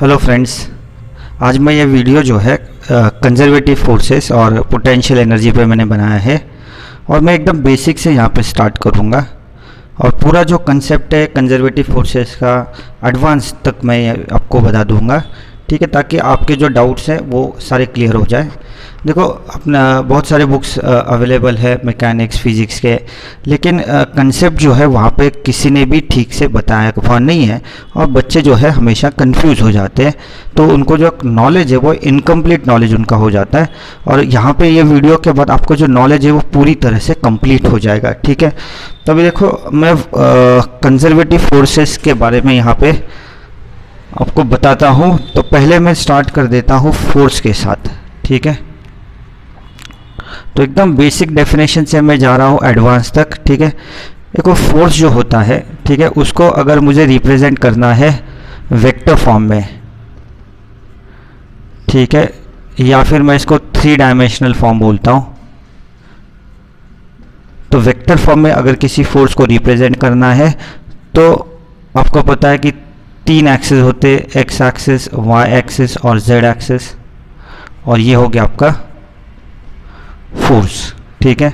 Hello friends, आज मैं ये वीडियो जो है कंजर्वेटिव फोर्सेस और पोटेंशियल एनर्जी पे मैंने बनाया है और मैं एकदम बेसिक से यहाँ पे स्टार्ट करूँगा और पूरा जो कंसेप्ट है कंजर्वेटिव फोर्सेस का एडवांस तक मैं आपको बता दूँगा। ठीक है, ताकि आपके जो डाउट्स हैं वो सारे क्लियर हो जाए। देखो, अपना बहुत सारे बुक्स अवेलेबल है मैकेनिक्स फिज़िक्स के, लेकिन कंसेप्ट जो है वहाँ पे किसी ने भी ठीक से बताया हुआ नहीं है और बच्चे जो है हमेशा कंफ्यूज हो जाते हैं। तो उनको जो नॉलेज है वो इनकम्प्लीट नॉलेज उनका हो जाता है और यहाँ पे ये वीडियो के बाद आपको जो नॉलेज है वो पूरी तरह से कंप्लीट हो जाएगा। ठीक है, तो अभी देखो मैं कंजर्वेटिव फोर्सेस के बारे में यहाँ पे आपको बताता हूँ। तो पहले मैं स्टार्ट कर देता हूँ फोर्स के साथ। ठीक है, तो एकदम बेसिक डेफिनेशन से मैं जा रहा हूँ एडवांस तक। ठीक है, देखो फोर्स जो होता है, ठीक है, उसको अगर मुझे रिप्रेजेंट करना है वेक्टर फॉर्म में, ठीक है, या फिर मैं इसको 3 डायमेंशनल फॉर्म बोलता हूँ। तो वेक्टर फॉर्म में अगर किसी फोर्स को रिप्रेजेंट करना है तो आपको पता है कि 3 एक्सिस होते हैं, एक्स एक्सिस, वाई एक्सिस और जेड एक्सिस, और ये हो गया आपका फोर्स। ठीक है,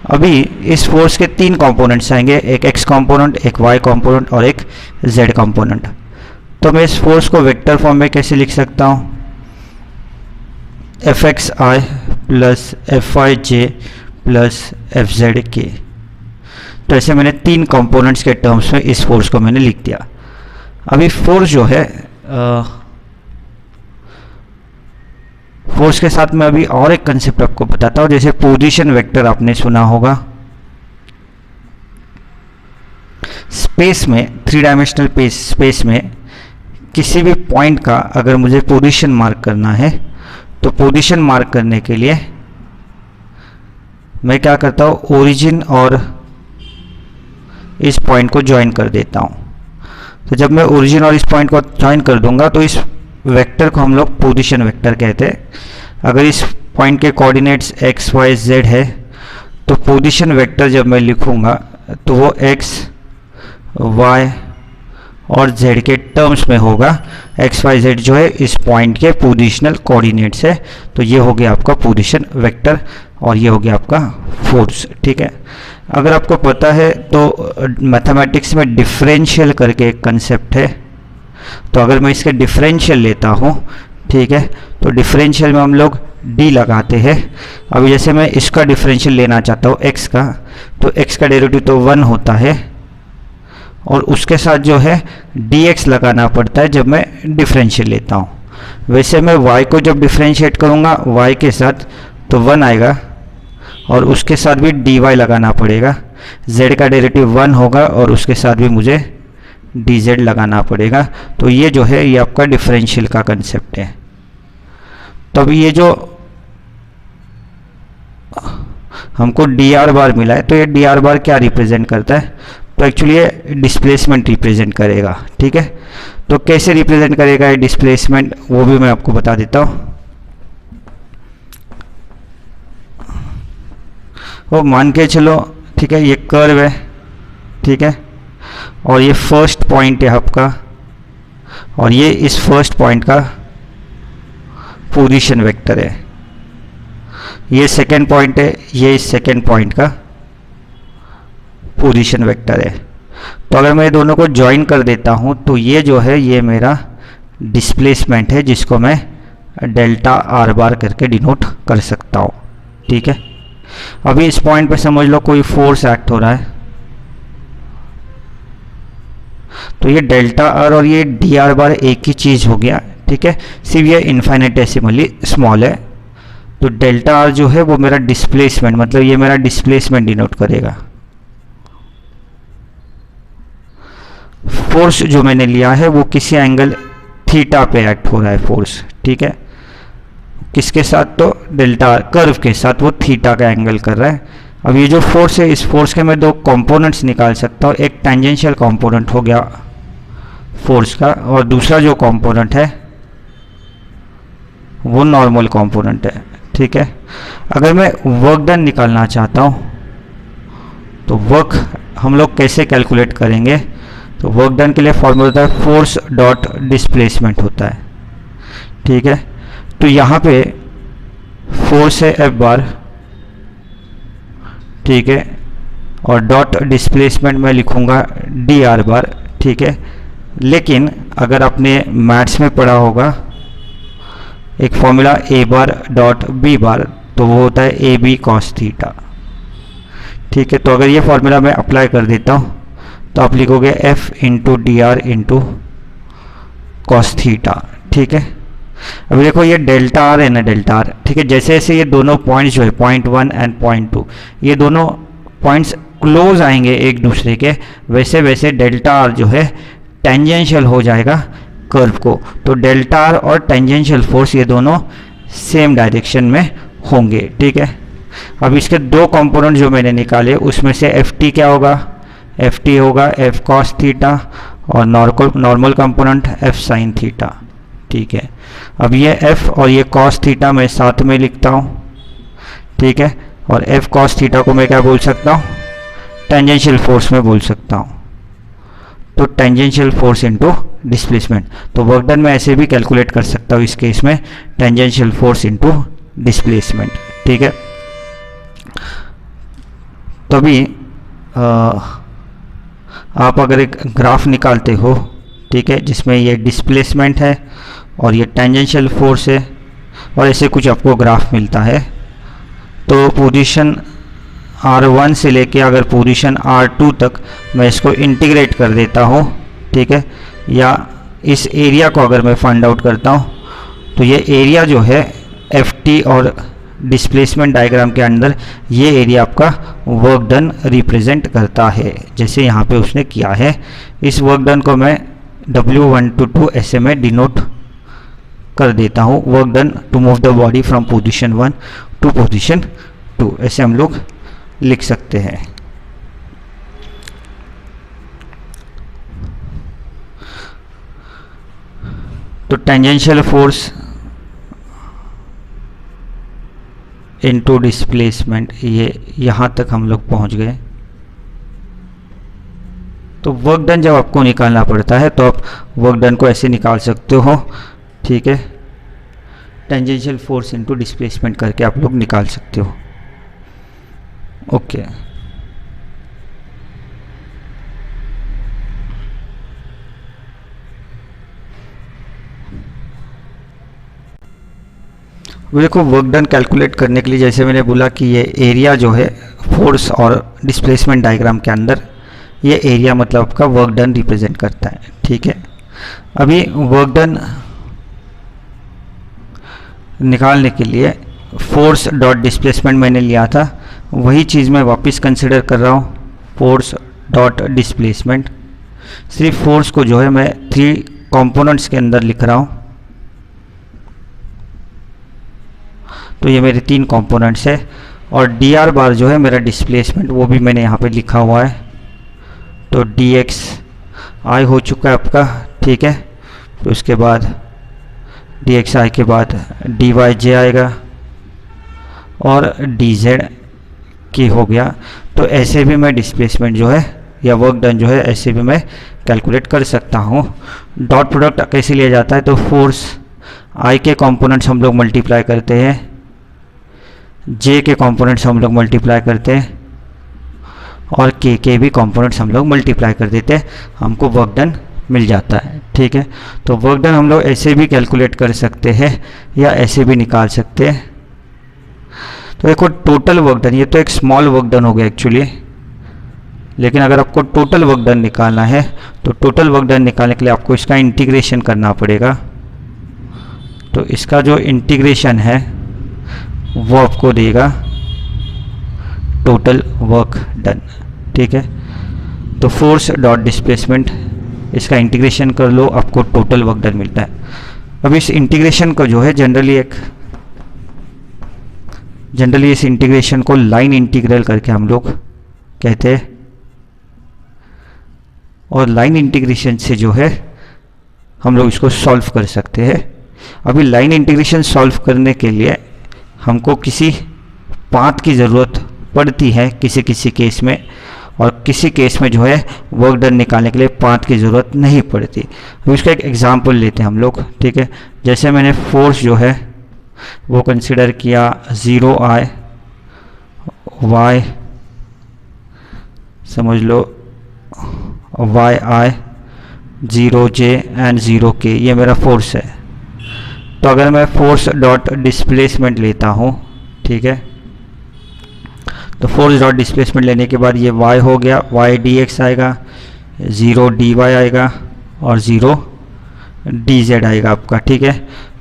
अभी इस फोर्स के 3 कंपोनेंट्स आएंगे, एक एक्स कंपोनेंट, एक वाई कंपोनेंट और एक जेड कंपोनेंट। तो मैं इस फोर्स को वेक्टर फॉर्म में कैसे लिख सकता हूँ? F x I plus F I J plus F Z के। तो ऐसे मैंने 3 कंपोनेंट्स के टर्म्स में इस फोर्स को मैंने लिख दिया। अभी फोर्स जो है फोर्स के साथ में अभी और एक कंसेप्ट आपको बताता हूँ। जैसे पोजीशन वेक्टर आपने सुना होगा, स्पेस में 3 डायमेंशनल स्पेस में किसी भी पॉइंट का अगर मुझे पोजीशन मार्क करना है तो पोजीशन मार्क करने के लिए मैं क्या करता हूँ, ओरिजिन और इस पॉइंट को ज्वाइन कर देता हूँ। तो जब मैं ओरिजिन और इस पॉइंट को ज्वाइन कर दूंगा तो इस वेक्टर को हम लोग पोजीशन वेक्टर कहते हैं। अगर इस पॉइंट के कोऑर्डिनेट्स एक्स वाई जेड है तो पोजीशन वेक्टर जब मैं लिखूंगा तो वो एक्स वाई और जेड के टर्म्स में होगा। एक्स वाई जेड जो है इस पॉइंट के पोजीशनल कोऑर्डिनेट्स है। तो ये हो गया आपका पोजीशन वेक्टर और ये हो गया आपका फोर्स। ठीक है, अगर आपको पता है तो मैथमेटिक्स में डिफरेंशियल करके एक कंसेप्ट है। तो अगर मैं इसके डिफरेंशियल लेता हूँ, ठीक है, तो डिफरेंशियल में हम लोग डी लगाते हैं। अभी जैसे मैं इसका डिफरेंशियल लेना चाहता हूँ एक्स का, तो एक्स का डेरिवेटिव तो 1 होता है और उसके साथ जो है dx लगाना पड़ता है जब मैं डिफरेंशियल लेता हूँ। वैसे मैं y को जब डिफरेंशिएट करूँगा y के साथ तो 1 आएगा और उसके साथ भी dy लगाना पड़ेगा। z का डेरिवेटिव 1 होगा और उसके साथ भी मुझे dz लगाना पड़ेगा। तो ये जो है ये आपका डिफरेंशियल का कंसेप्ट है। तो अभी ये जो हमको dr बार मिला है तो ये dr बार क्या रिप्रेजेंट करता है? तो एक्चुअली ये डिस्प्लेसमेंट रिप्रेजेंट करेगा। ठीक है, तो कैसे रिप्रेजेंट करेगा ये डिस्प्लेसमेंट वो भी मैं आपको बता देता हूँ। वो मान के चलो, ठीक है, ये कर्व है, ठीक है, और ये फर्स्ट पॉइंट है आपका और ये इस फर्स्ट पॉइंट का पोजीशन वेक्टर है। ये सेकेंड पॉइंट है, ये इस सेकेंड पॉइंट का पोजीशन वेक्टर है। तो अगर मैं दोनों को ज्वाइन कर देता हूँ तो ये जो है ये मेरा डिस्प्लेसमेंट है जिसको मैं डेल्टा आर बार करके डिनोट कर सकता हूँ। ठीक है, अभी इस पॉइंट पे समझ लो कोई फोर्स एक्ट हो रहा है तो ये डेल्टा आर और ये डी आर बार एक ही चीज़ हो गया। ठीक है, सिर्फ ये इन्फाइनेटेसिमली स्मॉल है। तो डेल्टा आर जो है वो मेरा डिस्प्लेसमेंट, मतलब ये मेरा डिस्प्लेसमेंट डिनोट करेगा। फोर्स जो मैंने लिया है वो किसी एंगल थीटा पे एक्ट हो रहा है फोर्स। ठीक है, किसके साथ? तो डेल्टा कर्व के साथ वो थीटा का एंगल कर रहा है। अब ये जो फोर्स है इस फोर्स के मैं 2 कंपोनेंट्स निकाल सकता हूँ। एक टेंजेंशियल कंपोनेंट हो गया फोर्स का और दूसरा जो कंपोनेंट है वो नॉर्मल कंपोनेंट है। ठीक है, अगर मैं वर्क डन निकालना चाहता हूँ तो वर्क हम लोग कैसे कैलकुलेट करेंगे? तो वर्क डन के लिए फॉर्मूला होता है फोर्स डॉट डिस्प्लेसमेंट होता है, ठीक है। तो यहाँ पे फोर्स है एफ बार, ठीक है, और डॉट डिस्प्लेसमेंट मैं लिखूँगा डी आर बार, ठीक है। लेकिन अगर आपने मैथ्स में पढ़ा होगा एक फॉर्मूला ए बार डॉट बी बार, तो वो होता है ए बी कॉस थीटा, ठीक है। तो अगर ये फॉर्मूला मैं अप्लाई कर देता हूँ तो आप लिखोगे F into D R into cos theta, ठीक है। अब देखो ये डेल्टा आर है ना, डेल्टा आर, ठीक है। जैसे जैसे ये दोनों पॉइंट्स जो है पॉइंट 1 एंड पॉइंट 2, ये दोनों पॉइंट्स क्लोज आएंगे एक दूसरे के, वैसे वैसे डेल्टा आर जो है टेंजेंशियल हो जाएगा कर्व को। तो डेल्टा आर और टेंजेंशियल फोर्स ये दोनों सेम डायरेक्शन में होंगे, ठीक है। अब इसके दो कंपोनेंट जो मैंने निकाले उसमें से एफ टी क्या होगा, एफ टी होगा एफ कॉस थीटा, और normal component F sine theta, ठीक है। अब ये एफ और ये कॉस थीटा मैं साथ में लिखता हूँ, ठीक है। और एफ कॉस थीटा को मैं क्या बोल सकता हूँ, टेंजेंशियल फोर्स में बोल सकता हूँ। तो टेंजेंशियल फोर्स इनटू डिस्प्लेसमेंट, तो वर्क डन में ऐसे भी कैलकुलेट कर सकता हूँ इस केस में, टेंजेंशियल फोर्स इनटू डिस्प्लेसमेंट, ठीक है। तो अभी आप अगर एक ग्राफ निकालते हो, ठीक है, जिसमें ये डिस्प्लेसमेंट है और ये टेंजेंशियल फोर्स है और ऐसे कुछ आपको ग्राफ मिलता है, तो पोजीशन R1 से लेके अगर पोजीशन R2 तक मैं इसको इंटीग्रेट कर देता हूँ, ठीक है, या इस एरिया को अगर मैं फाइंड आउट करता हूँ, तो ये एरिया जो है FT और डिस्प्लेसमेंट डायग्राम के अंदर ये एरिया आपका वर्क डन रिप्रेजेंट करता है, जैसे यहाँ पे उसने किया है। इस वर्क डन को मैं W122 ऐसे में डिनोट कर देता हूँ, work done to move the body from position 1 to position 2, ऐसे हम लोग लिख सकते हैं। तो टेंजेंशियल फोर्स इनटू डिस्प्लेसमेंट, ये यहाँ तक हम लोग पहुँच गए। तो वर्क डन जब आपको निकालना पड़ता है तो आप वर्क डन को ऐसे निकाल सकते हो, ठीक है, टेंजेंशियल फोर्स इनटू डिस्प्लेसमेंट करके आप लोग निकाल सकते हो, ओके। देखो वर्क डन कैलकुलेट करने के लिए जैसे मैंने बोला कि ये एरिया जो है फोर्स और डिस्प्लेसमेंट डायग्राम के अंदर, ये एरिया मतलब आपका वर्क डन रिप्रेजेंट करता है, ठीक है। अभी वर्क डन निकालने के लिए फोर्स डॉट डिस्प्लेसमेंट मैंने लिया था, वही चीज़ मैं वापस कंसिडर कर रहा हूँ, फोर्स डॉट डिस्प्लेसमेंट। सिर्फ फोर्स को जो है मैं 3 कंपोनेंट्स के अंदर लिख रहा हूँ, तो ये मेरे 3 कंपोनेंट्स है। और डी आर बार जो है मेरा डिस्प्लेसमेंट, वो भी मैंने यहाँ पे लिखा हुआ है, तो डी एक्स आई हो चुका है आपका, ठीक है। तो उसके बाद डी एक्स आई के बाद डी वाई जे आएगा और डी जेड की हो गया। तो ऐसे भी मैं डिस्प्लेसमेंट जो है या वर्क डन जो है ऐसे भी मैं कैलकुलेट कर सकता हूँ। डॉट प्रोडक्ट कैसे लिया जाता है, तो फोर्स आई के कंपोनेंट्स हम लोग मल्टीप्लाई करते हैं, जे के कंपोनेंट्स हम लोग मल्टीप्लाई करते हैं और के भी कंपोनेंट्स हम लोग मल्टीप्लाई कर देते हैं, हमको वर्क डन मिल जाता है, ठीक है। तो वर्क डन हम लोग ऐसे भी कैलकुलेट कर सकते हैं या ऐसे भी निकाल सकते हैं। तो देखो टोटल वर्क डन, ये तो एक स्मॉल वर्क डन हो गया एक्चुअली, लेकिन अगर आपको टोटल वर्क डन निकालना है तो टोटल वर्क डन निकालने के लिए आपको इसका इंटीग्रेशन करना पड़ेगा। तो इसका जो इंटीग्रेशन है वो आपको देगा टोटल वर्क डन, ठीक है। तो फोर्स डॉट डिस्प्लेसमेंट, इसका इंटीग्रेशन कर लो, आपको टोटल वर्क डन मिलता है। अब इस इंटीग्रेशन को जो है जनरली इस इंटीग्रेशन को लाइन इंटीग्रल करके हम लोग कहते हैं, और लाइन इंटीग्रेशन से जो है हम लोग इसको सॉल्व कर सकते हैं। अभी लाइन इंटीग्रेशन सॉल्व करने के लिए हमको किसी पाथ की ज़रूरत पड़ती है किसी किसी केस में, और किसी केस में जो है वर्क डन निकालने के लिए पाथ की ज़रूरत नहीं पड़ती। तो इसका एक एग्जांपल लेते हैं हम लोग, ठीक है। जैसे मैंने फोर्स जो है वो कंसिडर किया 0i y, समझ लो yi 0j एंड 0k, ये मेरा फोर्स है। तो अगर मैं फोर्स डॉट डिस्प्लेसमेंट लेता हूँ, ठीक है, तो फोर्स डॉट डिस्प्लेसमेंट लेने के बाद ये y हो गया, y dx आएगा, 0 dy आएगा और 0 dz आएगा आपका, ठीक है।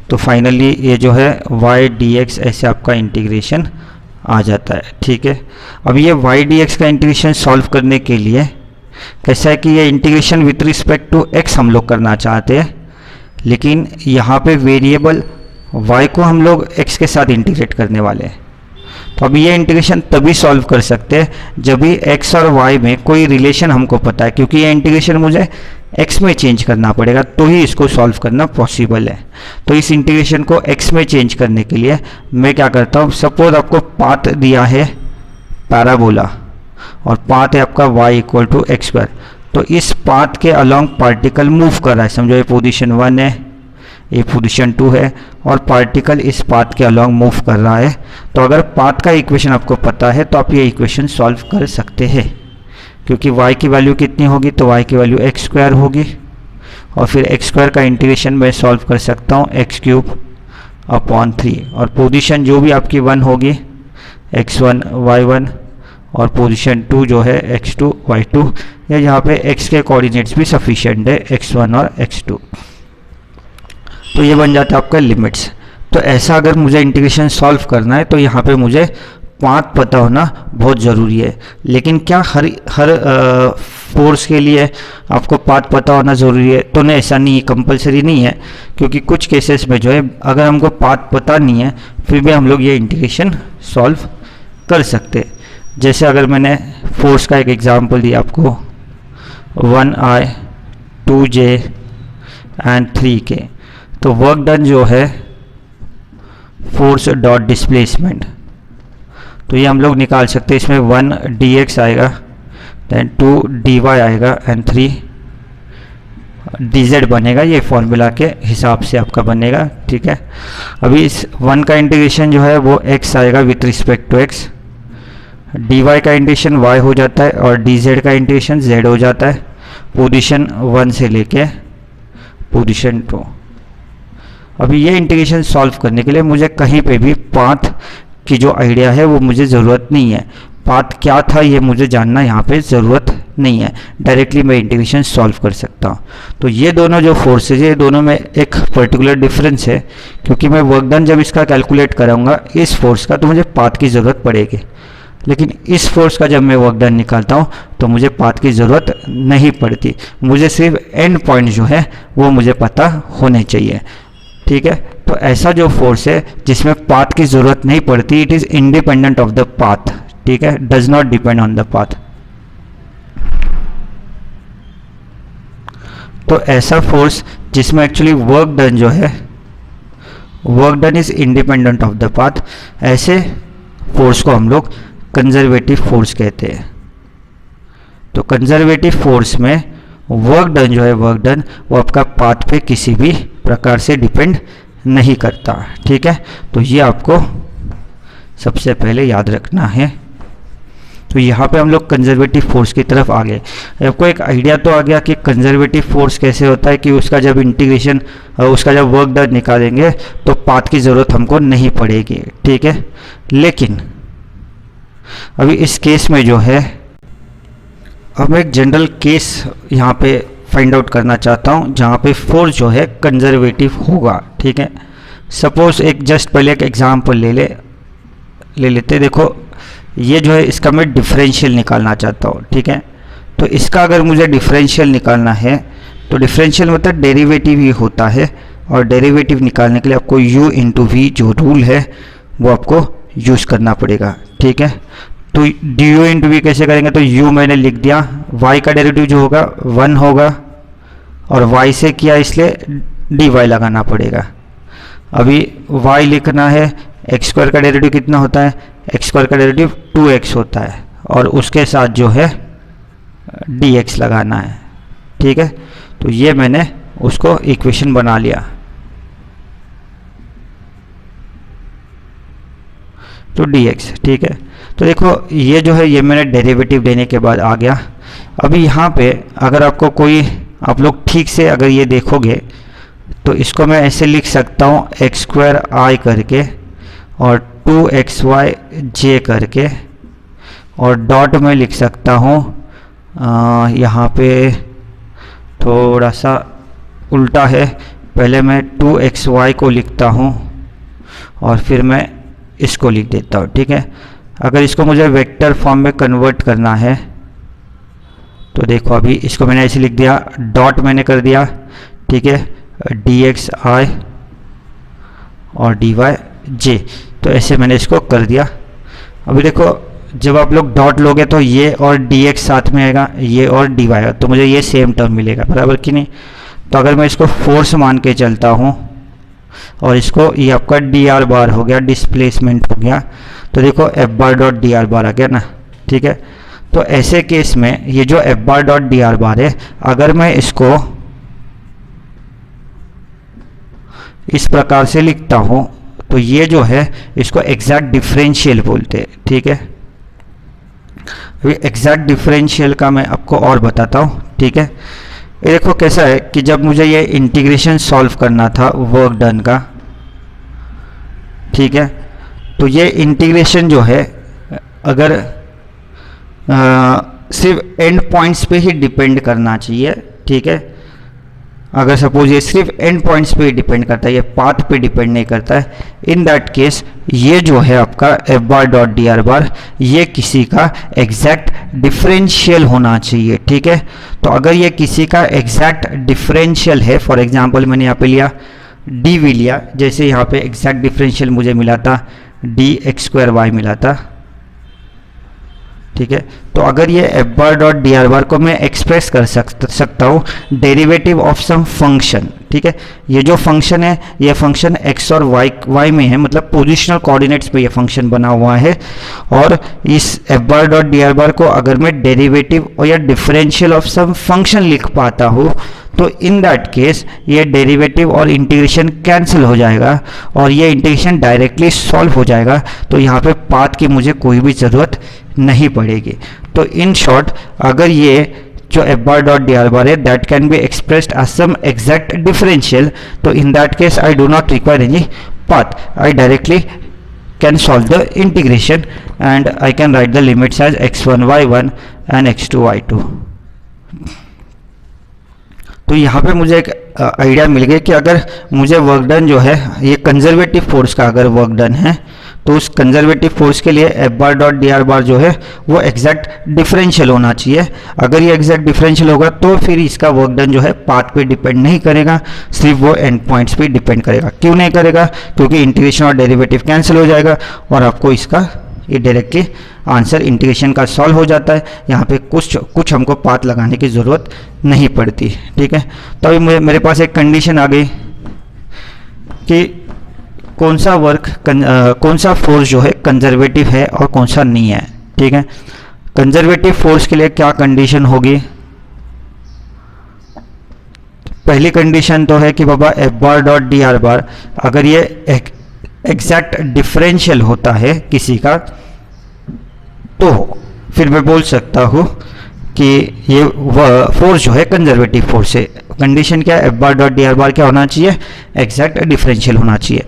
तो फाइनली ये जो है y dx ऐसे आपका इंटीग्रेशन आ जाता है, ठीक है। अब ये y dx का इंटीग्रेशन सॉल्व करने के लिए कैसा है कि ये integration with respect to x हम लोग करना चाहते हैं, लेकिन यहाँ पे वेरिएबल y को हम लोग x के साथ इंटीग्रेट करने वाले हैं। तो अब ये इंटीग्रेशन तभी सॉल्व कर सकते हैं जब भी x और y में कोई रिलेशन हमको पता है, क्योंकि ये इंटीग्रेशन मुझे x में चेंज करना पड़ेगा तो ही इसको सॉल्व करना पॉसिबल है। तो इस इंटीग्रेशन को x में चेंज करने के लिए मैं क्या करता हूँ, सपोज आपको पाथ दिया है पैराबोला और पाथ है आपका y equal to X square, तो इस पाथ के अलोंग पार्टिकल मूव कर रहा है, समझो ये पोजीशन 1 है, ये पोजीशन 2 है और पार्टिकल इस पाथ के अलोंग मूव कर रहा है। तो अगर पाथ का इक्वेशन आपको पता है तो आप ये इक्वेशन सॉल्व कर सकते हैं, क्योंकि y की वैल्यू कितनी होगी, तो y की वैल्यू एक्स स्क्वायर होगी और फिर एक्स स्क्वायर का इंटीग्रेशन मैं सॉल्व कर सकता हूँ x³ अपॉन 3 और पोजीशन जो भी आपकी 1 होगी x1 y1 और पोजीशन 2 जो है x2 y2, या यहाँ पे x के कोऑर्डिनेट्स भी सफिशिएंट है x1 और x2। तो ये बन जाता है आपका लिमिट्स। तो ऐसा अगर मुझे इंटीग्रेशन सॉल्व करना है तो यहाँ पे मुझे पाथ पता होना बहुत ज़रूरी है। लेकिन क्या हर फोर्स के लिए आपको पाथ पता होना ज़रूरी है? तो नहीं, ऐसा नहीं, कंपलसरी नहीं है, क्योंकि कुछ केसेस में जो है अगर हमको पाथ पता नहीं है फिर भी हम लोग ये इंटीग्रेशन सॉल्व कर सकते हैं। जैसे अगर मैंने फोर्स का एक एग्जांपल दिया आपको 1i 2j एंड 3k, तो वर्क डन जो है फोर्स डॉट डिस्प्लेसमेंट, तो ये हम लोग निकाल सकते हैं। इसमें 1 dx आएगा, देन 2 dy आएगा एंड 3 dz बनेगा। ये फॉर्मूला के हिसाब से आपका बनेगा, ठीक है। अभी इस 1 का इंटीग्रेशन जो है वो x आएगा with respect to x, dy का इंटीग्रेशन y हो जाता है और dz का इंटीग्रेशन z हो जाता है, पोजीशन 1 से लेके पोजीशन 2। अभी ये इंटीग्रेशन सॉल्व करने के लिए मुझे कहीं पे भी पाथ की जो आइडिया है वो मुझे ज़रूरत नहीं है, पाथ क्या था ये मुझे जानना यहाँ पे ज़रूरत नहीं है, डायरेक्टली मैं इंटीग्रेशन सॉल्व कर सकता हूँ। तो ये दोनों जो फोर्सेज है, ये दोनों में एक पर्टिकुलर डिफरेंस है, क्योंकि मैं वर्क डन जब इसका कैलकुलेट कराऊंगा इस फोर्स का तो मुझे पाथ की ज़रूरत पड़ेगी, लेकिन इस फोर्स का जब मैं वर्क डन निकालता हूँ तो मुझे पाथ की ज़रूरत नहीं पड़ती, मुझे सिर्फ एंड पॉइंट जो है वो मुझे पता होने चाहिए, ठीक है। तो ऐसा जो फोर्स है जिसमें पाथ की ज़रूरत नहीं पड़ती, it is independent of the path, ठीक है, does not depend on the path. तो ऐसा फोर्स जिसमें एक्चुअली वर्क डन जो है, work done is independent of the path, ऐसे फोर्स को हम लोग कंजर्वेटिव फोर्स कहते हैं। तो कंजर्वेटिव फोर्स में वर्क डन जो है, वर्क डन वो आपका पाथ पे किसी भी प्रकार से डिपेंड नहीं करता, ठीक है। तो ये आपको सबसे पहले याद रखना है। तो यहाँ पे हम लोग कंजर्वेटिव फोर्स की तरफ आ गए। आपको एक आइडिया तो आ गया कि कंजर्वेटिव फोर्स कैसे होता है, कि उसका जब इंटीग्रेशन, उसका जब वर्क डन निकालेंगे तो पाथ की ज़रूरत हमको नहीं पड़ेगी, ठीक है। लेकिन अभी इस केस में जो है, अब मैं एक जनरल केस यहाँ पे फाइंड आउट करना चाहता हूँ जहाँ पे फोर्स जो है कंजर्वेटिव होगा, ठीक है। सपोज एक जस्ट पहले एक एग्जांपल ले लेते। देखो ये जो है इसका मैं डिफरेंशियल निकालना चाहता हूँ, ठीक है। तो इसका अगर मुझे डिफरेंशियल निकालना है तो डिफरेंशियल मतलब डेरिवेटिव ही होता है, और डेरिवेटिव निकालने के लिए आपको u इंटू वी जो रूल है वो आपको यूज़ करना पड़ेगा, ठीक है। तो du इंटू वी कैसे करेंगे, तो u मैंने लिख दिया, y का डेरिवेटिव जो होगा 1 होगा और y से किया इसलिए dy लगाना पड़ेगा। अभी y लिखना है, एक्स स्क्वायर का डेरिवेटिव कितना होता है, एक्स स्क्वायर का डेरिवेटिव 2x होता है, और उसके साथ जो है dx लगाना है, ठीक है। तो ये मैंने उसको इक्वेशन बना लिया। तो dx, ठीक है। तो देखो ये जो है ये मैंने डेरिवेटिव लेने के बाद आ गया। अभी यहाँ पे अगर आपको कोई, आप लोग ठीक से अगर ये देखोगे तो इसको मैं ऐसे लिख सकता हूँ एक्स स्क्वायर आई करके और 2xy करके, और डॉट में लिख सकता हूँ यहाँ पे थोड़ा सा उल्टा है, पहले मैं 2xy को लिखता हूँ और फिर मैं इसको लिख देता हूँ, ठीक है। अगर इसको मुझे वेक्टर फॉर्म में कन्वर्ट करना है तो देखो अभी इसको मैंने ऐसे लिख दिया, डॉट मैंने कर दिया, ठीक है, dxi और dy तो ऐसे मैंने इसको कर दिया। अभी देखो जब आप लोग डॉट लोगे तो ये और dx साथ में आएगा, ये और dy आएगा, तो मुझे ये सेम टर्म मिलेगा, बराबर कि नहीं। तो अगर मैं इसको फोर्स मान के चलता हूँ और इसको, ये आपका dr बार हो गया, डिस्प्लेसमेंट हो गया, तो देखो एफ बार डॉट dr बार आ गया ना, ठीक है। तो ऐसे केस में ये जो एफ बार डॉट dr बार है, अगर मैं इसको इस प्रकार से लिखता हूँ तो ये जो है इसको एग्जैक्ट डिफरेंशियल बोलते हैं, ठीक है। अभी एग्जैक्ट डिफरेंशियल का मैं आपको और बताता हूँ, ठीक है। ये देखो कैसा है कि जब मुझे ये इंटीग्रेशन सॉल्व करना था वर्क डन का, ठीक है, तो ये इंटीग्रेशन जो है अगर सिर्फ एंड पॉइंट्स पे ही डिपेंड करना चाहिए, ठीक है। अगर सपोज ये सिर्फ एंड पॉइंट्स पे ही डिपेंड करता है, ये पाथ पे डिपेंड नहीं करता है, इन दैट केस ये जो है आपका F bar dot D R बार ये किसी का एग्जैक्ट डिफरेंशियल होना चाहिए, ठीक है। तो अगर ये किसी का एग्जैक्ट डिफरेंशियल है, फॉर एग्जांपल मैंने यहाँ पे लिया डी वी लिया, जैसे यहाँ पे एग्जैक्ट डिफरेंशियल मुझे मिला था डी एक्स स्क्वायर वाई मिला था, ठीक है। तो अगर ये F bar dot D R bar को मैं एक्सप्रेस कर सकता हूँ डेरिवेटिव ऑफ सम फंक्शन, ठीक है। ये जो फंक्शन है ये फंक्शन एक्स और वाई में है, मतलब पोजिशनल कोऑर्डिनेट्स पे ये फंक्शन बना हुआ है, और इस F bar dot D R bar को अगर मैं डेरिवेटिव और या डिफरेंशियल ऑफ सम फंक्शन लिख पाता हूँ तो इन दैट केस ये डेरिवेटिव और इंटीग्रेशन कैंसिल हो जाएगा और ये इंटीग्रेशन डायरेक्टली सॉल्व हो जाएगा। तो यहाँ पे पाथ की मुझे कोई भी ज़रूरत नहीं पड़ेगी। तो इन शॉर्ट अगर ये जो F bar dot D R bar है that can be expressed as some exact differential, तो in that case I do not require any path, I directly can solve the integration and I can write the limits as x1 y1 and x2 y2। तो यहाँ पे मुझे एक idea मिल गया कि अगर मुझे वर्क डन जो है ये कंजर्वेटिव फोर्स का अगर वर्क डन है तो उस कंजर्वेटिव फोर्स के लिए F bar dot D R बार जो है वो एग्जैक्ट डिफरेंशियल होना चाहिए। अगर ये एग्जैक्ट डिफरेंशियल होगा तो फिर इसका वर्क डन जो है पाथ पे डिपेंड नहीं करेगा, सिर्फ वो एंड पॉइंट्स पे डिपेंड करेगा। क्यों नहीं करेगा? क्योंकि इंटीग्रेशन और डेरिवेटिव कैंसिल हो जाएगा और आपको इसका ये डायरेक्टली आंसर इंटीग्रेशन का सॉल्व हो जाता है। यहाँ पे कुछ हमको पाथ लगाने की ज़रूरत नहीं पड़ती, ठीक है। तो अभी मेरे पास एक कंडीशन आ गई कि कौन सा फोर्स जो है कंजर्वेटिव है और कौन सा नहीं है, ठीक है। कंजर्वेटिव फोर्स के लिए क्या कंडीशन होगी? पहली कंडीशन तो है कि बाबा F bar dot D R bar अगर ये एग्जैक्ट डिफरेंशियल होता है किसी का तो फिर मैं बोल सकता हूँ कि ये फोर्स जो है कंजर्वेटिव फोर्स है। कंडीशन क्या है? F bar dot D R बार क्या होना चाहिए? एग्जैक्ट डिफरेंशियल होना चाहिए।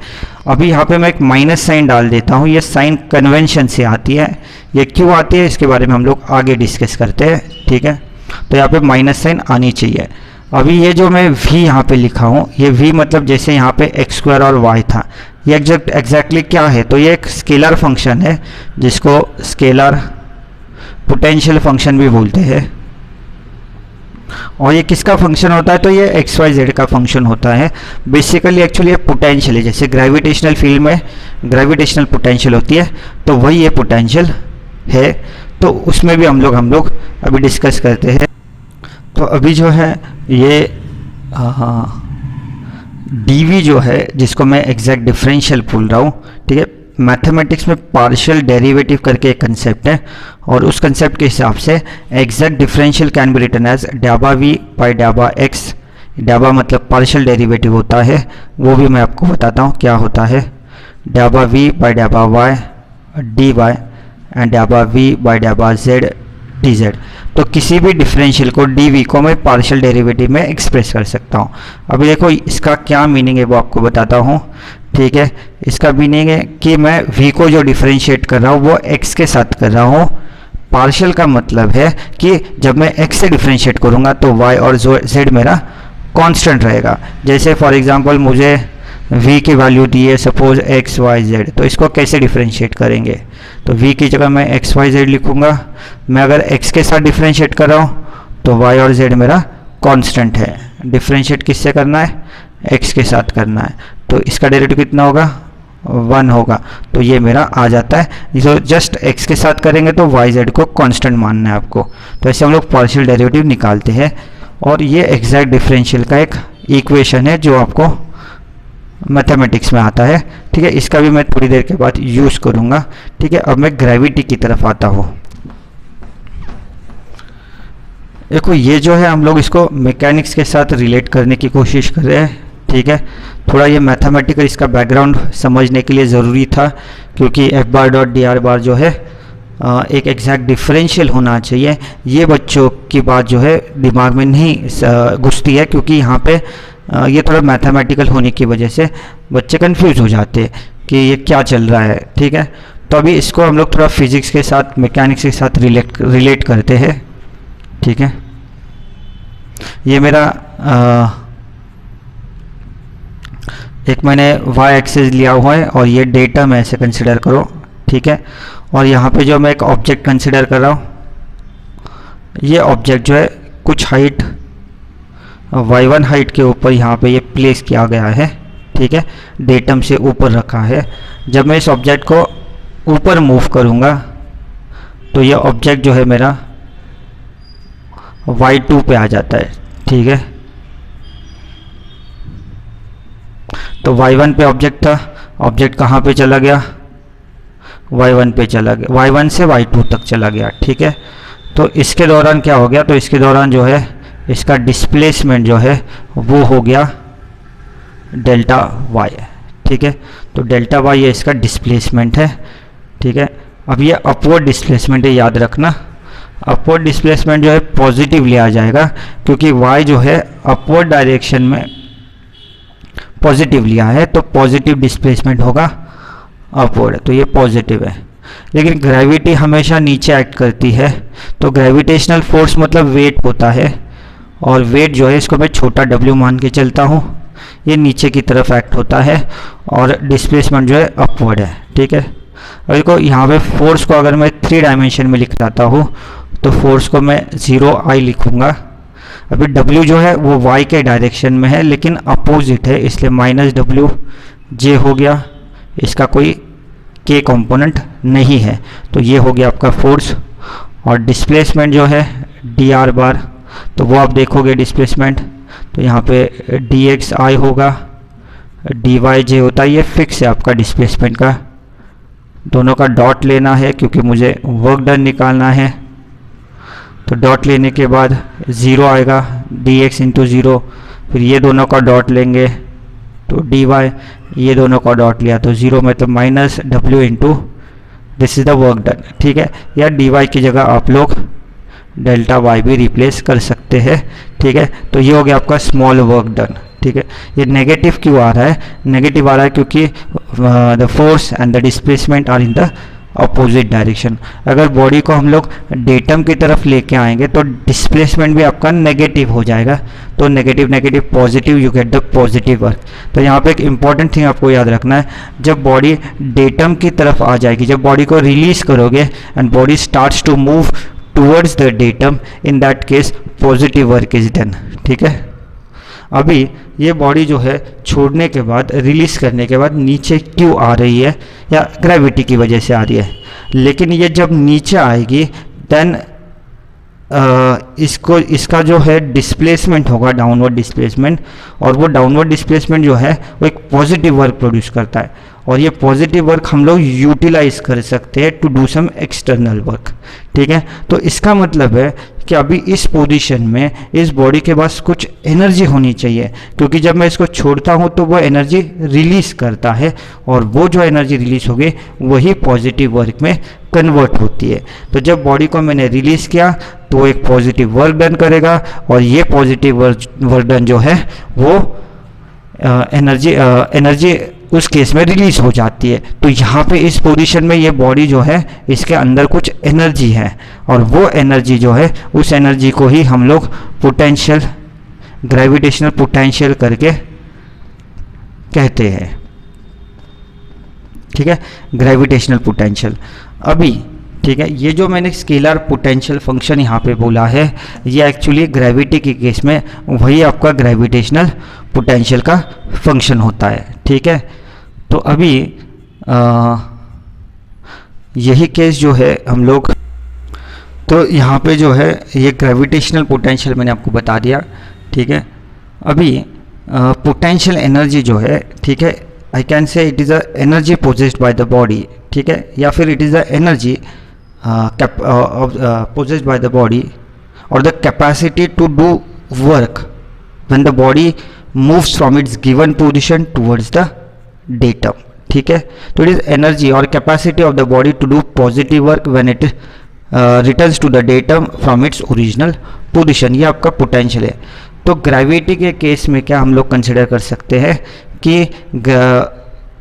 अभी यहाँ पे मैं एक माइनस साइन डाल देता हूँ, ये साइन कन्वेंशन से आती है। ये क्यों आती है इसके बारे में हम लोग आगे डिस्कस करते हैं, ठीक है। तो यहाँ पे माइनस साइन आनी चाहिए। अभी ये जो मैं v यहाँ पे लिखा हूँ, ये v मतलब जैसे यहाँ पे एक्स स्क्वायर और y था, ये एग्जैक्टली क्या है? तो ये एक स्केलर फंक्शन है जिसको स्केलर पोटेंशियल फंक्शन भी बोलते हैं। और ये किसका फंक्शन होता है? तो ये एक्स वाई जेड का फंक्शन होता है। बेसिकली एक्चुअली ये पोटेंशियल है, जैसे ग्रेविटेशनल फील्ड में ग्रेविटेशनल पोटेंशियल होती है तो वही ये पोटेंशियल है। तो उसमें भी हम लोग अभी डिस्कस करते हैं। तो अभी जो है ये dv जो है जिसको मैं एग्जैक्ट डिफरेंशियल बोल रहा हूँ, ठीक है। मैथमेटिक्स में पार्शियल डेरिवेटिव करके एक कंसेप्ट है, और उस कंसेप्ट के हिसाब से exact differential can be written as डाबा वी बाई डाबा एक्स। डाबा मतलब पार्शियल डेरिवेटिव होता है, वो भी मैं आपको बताता हूँ क्या होता है। डाबा वी बाई डाबा वाई डी वाई एंड डाबा वी बाई डाबा जेड डी जेड। तो किसी भी डिफरेंशियल को डी वी को मैं पार्शियल डेरिवेटिव में एक्सप्रेस कर सकता हूँ। अभी देखो इसका क्या मीनिंग है वो आपको बताता हूँ, ठीक है। इसका मीनिंग है कि मैं v को जो डिफरेंशिएट कर रहा हूँ वो x के साथ कर रहा हूँ। पार्शियल का मतलब है कि जब मैं x से डिफरेंशिएट करूँगा तो y और z मेरा कांस्टेंट रहेगा। जैसे फॉर एग्जांपल मुझे v की वैल्यू दी है सपोज x y z, तो इसको कैसे डिफरेंशिएट करेंगे, तो v की जगह मैं x y z लिखूँगा। मैं अगर x के साथ डिफरेंशिएट कर रहा हूँ तो y और z मेरा कांस्टेंट है। डिफरेंशिएट किससे करना है, x के साथ करना है, तो इसका डेरिवेटिव कितना होगा, 1 होगा। तो ये मेरा आ जाता है। जो जस्ट x के साथ करेंगे तो y z को कांस्टेंट मानना है आपको। तो ऐसे हम लोग पार्शियल डेरिवेटिव निकालते हैं, और ये एग्जैक्ट डिफरेंशियल का एक इक्वेशन है जो आपको मैथमेटिक्स में आता है, ठीक है। इसका भी मैं थोड़ी देर के बाद यूज़ करूँगा, ठीक है। अब मैं ग्रेविटी की तरफ आता हूँ। देखो ये जो है हम लोग इसको मैकेनिक्स के साथ रिलेट करने की कोशिश कर रहे हैं, ठीक है। थोड़ा ये मैथमेटिकल इसका बैकग्राउंड समझने के लिए ज़रूरी था, क्योंकि F bar dot D R बार जो है एक एग्जैक्ट डिफरेंशियल होना चाहिए। ये बच्चों की बात जो है दिमाग में नहीं घुसती है, क्योंकि यहाँ पे ये थोड़ा मैथमेटिकल होने की वजह से बच्चे कंफ्यूज हो जाते हैं कि ये क्या चल रहा है, ठीक है। तो अभी इसको हम लोग थोड़ा फिजिक्स के साथ मैकेनिक्स के साथ रिलेट करते हैं, ठीक है। ये मेरा एक मैंने y एक्सिस लिया हुआ है और ये डेटा में ऐसे कंसिडर करो, ठीक है। और यहाँ पे जो मैं एक ऑब्जेक्ट कंसिडर कर रहा हूँ, ये ऑब्जेक्ट जो है कुछ हाइट y1 हाइट के ऊपर यहाँ पे ये प्लेस किया गया है, ठीक है। डेटम से ऊपर रखा है। जब मैं इस ऑब्जेक्ट को ऊपर मूव करूँगा तो ये ऑब्जेक्ट जो है मेरा y2 पे आ जाता है, ठीक है। तो y1 पे ऑब्जेक्ट था, ऑब्जेक्ट कहाँ पे चला गया, y1 पे चला गया, y1 से y2 तक चला गया, ठीक है। तो इसके दौरान क्या हो गया, तो इसके दौरान जो है इसका डिस्प्लेसमेंट जो है वो हो गया डेल्टा y, ठीक है। तो डेल्टा y ये इसका डिस्प्लेसमेंट है, ठीक है। अब ये अपवर्ड डिस्प्लेसमेंट है, याद रखना। अपवर्ड डिस्प्लेसमेंट जो है पॉजिटिव लिया जाएगा, क्योंकि y जो है अपवर्ड डायरेक्शन में पॉजिटिव लिया है, तो पॉजिटिव डिस्प्लेसमेंट होगा अपवर्ड, तो ये पॉजिटिव है। लेकिन ग्रेविटी हमेशा नीचे एक्ट करती है, तो ग्रेविटेशनल फोर्स मतलब वेट होता है, और वेट जो है इसको मैं छोटा w मान के चलता हूँ, ये नीचे की तरफ एक्ट होता है, और डिस्प्लेसमेंट जो है अपवर्ड है, ठीक है। और देखो यहाँ पे फोर्स को अगर मैं 3 डायमेंशन में लिखता हूँ तो फोर्स को मैं 0I लिखूँगा। अभी w जो है वो y के डायरेक्शन में है लेकिन अपोजिट है, इसलिए -wj हो गया, इसका कोई k कंपोनेंट नहीं है। तो ये हो गया आपका फोर्स। और डिस्प्लेसमेंट जो है dr बार, तो वो आप देखोगे डिस्प्लेसमेंट, तो यहाँ पे dxi होगा, dyj होता है, ये फिक्स है आपका डिस्प्लेसमेंट का। दोनों का डॉट लेना है क्योंकि मुझे वर्क डन निकालना है। तो डॉट लेने के बाद 0 आएगा, dx इंटू 0, फिर ये दोनों का डॉट लेंगे तो dy, ये दोनों का डॉट लिया तो 0, मतलब -w into this is the work done, ठीक है। या dy की जगह आप लोग डेल्टा y भी रिप्लेस कर सकते हैं, ठीक है। तो ये हो गया आपका स्मॉल वर्क डन, ठीक है। ये नेगेटिव क्यों आ रहा है, नेगेटिव आ रहा है क्योंकि the force and the displacement are in the opposite direction. अगर बॉडी को हम लोग डेटम की तरफ लेके आएंगे तो डिस्प्लेसमेंट भी आपका नेगेटिव हो जाएगा, तो negative negative positive, you get the positive work. तो यहाँ पे एक इंपॉर्टेंट थिंग आपको याद रखना है, जब बॉडी डेटम की तरफ आ जाएगी, जब बॉडी को रिलीज करोगे and body starts to move towards the datum, in that case positive work is done, ठीक है। अभी ये बॉडी जो है छोड़ने के बाद, रिलीज करने के बाद नीचे क्यों आ रही है, या ग्रेविटी की वजह से आ रही है, लेकिन ये जब नीचे आएगी देन इसका जो है डिस्प्लेसमेंट होगा डाउनवर्ड डिस्प्लेसमेंट, और वो डाउनवर्ड डिस्प्लेसमेंट जो है वो एक पॉजिटिव वर्क प्रोड्यूस करता है, और ये पॉजिटिव वर्क हम लोग यूटिलाइज कर सकते हैं to do some external work. ठीक है, तो इसका मतलब है कि अभी इस पोजीशन में इस बॉडी के पास कुछ एनर्जी होनी चाहिए, क्योंकि जब मैं इसको छोड़ता हूँ तो वो एनर्जी रिलीज करता है, और वो जो एनर्जी रिलीज होगी वही पॉजिटिव वर्क में कन्वर्ट होती है। तो जब बॉडी को मैंने रिलीज किया तो वो एक पॉजिटिव वर्क डन करेगा, और ये पॉजिटिव वर्क डन जो है वो एनर्जी उस केस में रिलीज हो जाती है। तो यहाँ पे इस पोजीशन में ये बॉडी जो है इसके अंदर कुछ एनर्जी है, और वो एनर्जी जो है उस एनर्जी को ही हम लोग पोटेंशियल, ग्रेविटेशनल पोटेंशियल करके कहते हैं। ठीक है, ग्रेविटेशनल पोटेंशियल। अभी ठीक है, ये जो मैंने स्केलर पोटेंशियल फंक्शन यहाँ पे बोला है, ये एक्चुअली ग्रेविटी के केस में वही आपका ग्रेविटेशनल पोटेंशियल का फंक्शन होता है। ठीक है, तो अभी यही केस जो है हम लोग, तो यहाँ पे जो है ये ग्रेविटेशनल पोटेंशियल मैंने आपको बता दिया। ठीक है, अभी पोटेंशियल एनर्जी जो है, ठीक है, I can say it is a energy possessed by the body. ठीक है, या फिर it is a energy possessed by the body or the capacity to do work when the body moves from its given position towards the datum. ठीक है, तो it is energy or capacity of the body to do positive work when it returns to the datum from its original position. ये आपका potential है। तो gravity के case में क्या हम लोग कंसिडर कर सकते हैं कि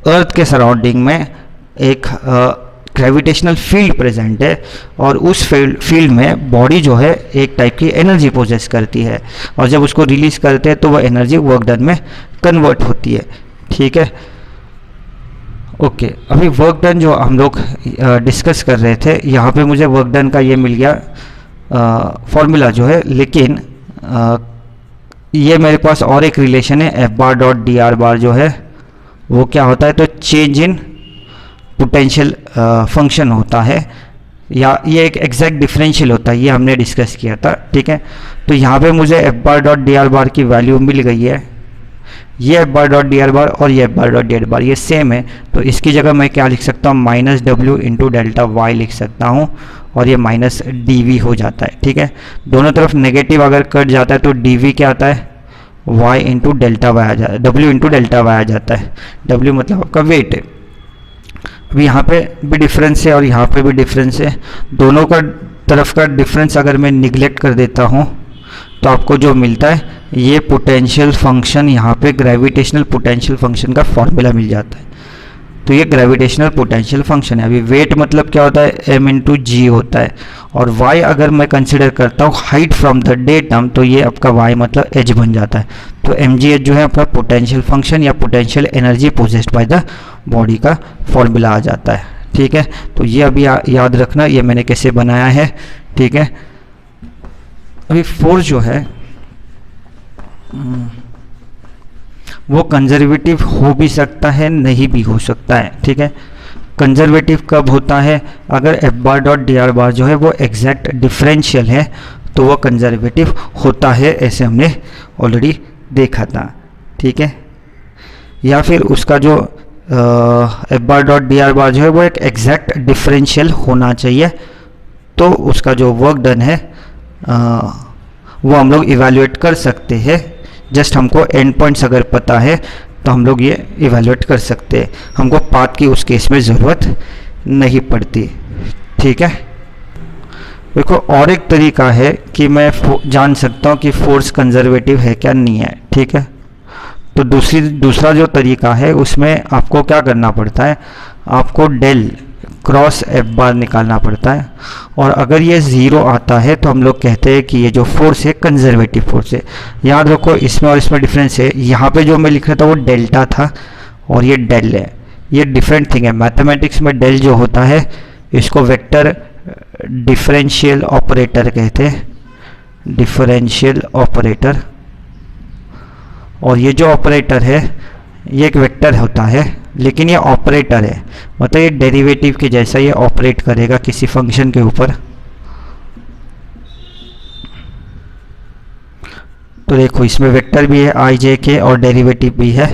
अर्थ के सराउंडिंग में एक ग्रेविटेशनल फील्ड प्रेजेंट है, और उस फील्ड में बॉडी जो है एक टाइप की एनर्जी पोजेस करती है, और जब उसको रिलीज करते हैं तो वो एनर्जी वर्क डन में कन्वर्ट होती है। ठीक है, ओके, अभी वर्क डन जो हम लोग डिस्कस कर रहे थे, यहाँ पे मुझे वर्क डन का ये मिल गया फॉर्मूला जो है, लेकिन ये मेरे पास और एक रिलेशन है F bar dot D R बार जो है वो क्या होता है, तो चेंज इन पोटेंशियल फंक्शन होता है, या ये एक एग्जैक्ट डिफरेंशियल होता है, ये हमने डिस्कस किया था। ठीक है, तो यहाँ पे मुझे F bar dot D R बार की वैल्यू मिल गई है, ये F bar dot D R बार और ये F bar dot D R बार ये सेम है, तो इसकी जगह मैं क्या लिख सकता हूँ, minus W into delta Y लिख सकता हूँ, और ये माइनस डी वी हो जाता है। ठीक है, दोनों तरफ नेगेटिव अगर कट जाता है तो डी वी क्या आता है, वाई इंटू डेल्टा वाई आ जाता है, डब्ल्यू इंटू डेल्टा वाई आ जाता है। डब्ल्यू मतलब आपका वेट है। अभी यहाँ पे भी डिफरेंस है और यहाँ पे भी डिफरेंस है, दोनों का तरफ का डिफरेंस अगर मैं निगलेक्ट कर देता हूँ तो आपको जो मिलता है ये पोटेंशियल फंक्शन, यहाँ पे ग्रेविटेशनल पोटेंशियल फंक्शन का फॉर्मूला मिल जाता है। तो ये ग्रेविटेशनल पोटेंशियल फंक्शन है। अभी वेट मतलब क्या होता है, m इंटू जी होता है, और y अगर मैं कंसिडर करता हूँ हाइट फ्रॉम द डेटम, तो ये आपका y मतलब h बन जाता है। तो mgh जो है आपका पोटेंशियल फंक्शन या potential energy possessed by the body का फॉर्मूला आ जाता है। ठीक है, तो ये अभी याद रखना, ये मैंने कैसे बनाया है। ठीक है, अभी फोर्स जो है वो कंजर्वेटिव हो भी सकता है, नहीं भी हो सकता है। ठीक है, कंजर्वेटिव कब होता है, अगर F bar dot D R बार जो है वो एग्जैक्ट डिफरेंशियल है तो वो कंजर्वेटिव होता है, ऐसे हमने ऑलरेडी देखा था। ठीक है, या फिर उसका जो F bar dot D R बार जो है वो एक एग्जैक्ट डिफरेंशियल होना चाहिए, तो उसका जो वर्क डन है वो हम लोग इवैल्यूएट कर सकते हैं। जस्ट हमको एंड पॉइंट्स अगर पता है तो हम लोग ये इवैल्यूएट कर सकते हैं, हमको पाथ की उस केस में ज़रूरत नहीं पड़ती। ठीक है, देखो और एक तरीका है कि मैं जान सकता हूँ कि फोर्स कंजर्वेटिव है क्या नहीं है। ठीक है, तो दूसरा जो तरीका है उसमें आपको क्या करना पड़ता है, आपको डेल क्रॉस एफ बार निकालना पड़ता है, और अगर ये ज़ीरो आता है तो हम लोग कहते हैं कि ये जो फोर्स है कंजर्वेटिव फोर्स है। याद रखो इसमें और इसमें डिफरेंस है, यहाँ पे जो मैं लिख रहा था वो डेल्टा था और ये डेल है, ये डिफरेंट थिंग है। मैथमेटिक्स में डेल जो होता है इसको वेक्टर डिफरेंशियल ऑपरेटर कहते हैं, डिफरेंशियल ऑपरेटर, और ये जो ऑपरेटर है ये एक वेक्टर होता है, लेकिन ये ऑपरेटर है, मतलब ये डेरिवेटिव के जैसा ये ऑपरेट करेगा किसी फंक्शन के ऊपर। तो देखो इसमें वेक्टर भी है आई जे के और डेरिवेटिव भी है,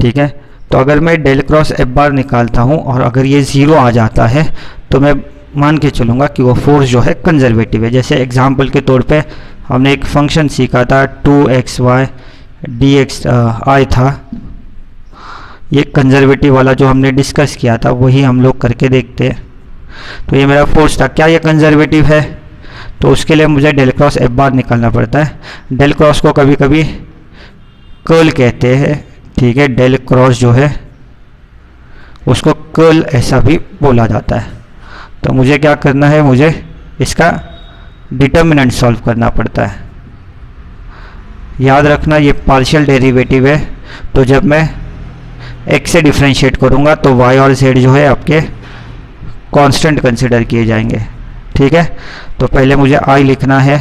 ठीक है। तो अगर मैं डेल क्रॉस एफ बार निकालता हूँ और अगर ये ज़ीरो आ जाता है तो मैं मान के चलूँगा कि वो फोर्स जो है कंजर्वेटिव है। जैसे एग्जाम्पल के तौर पे हमने एक फंक्शन सीखा था 2xy dx था, ये कंजर्वेटिव वाला जो हमने डिस्कस किया था वही हम लोग करके देखते हैं। तो ये मेरा फोर्स था, क्या ये कंजर्वेटिव है? तो उसके लिए मुझे डेल क्रॉस एफ बार निकालना पड़ता है। डेल क्रॉस को कभी कभी कर्ल कहते हैं, ठीक है। डेल क्रॉस जो है उसको कर्ल ऐसा भी बोला जाता है। तो मुझे क्या करना है, मुझे इसका डिटर्मिनेंट सॉल्व करना पड़ता है। याद रखना ये पार्शियल डेरिवेटिव है, तो जब मैं x से डिफ्रेंशिएट करूँगा तो y और z जो है आपके कांस्टेंट कंसिडर किए जाएंगे, ठीक है। तो पहले मुझे i लिखना है,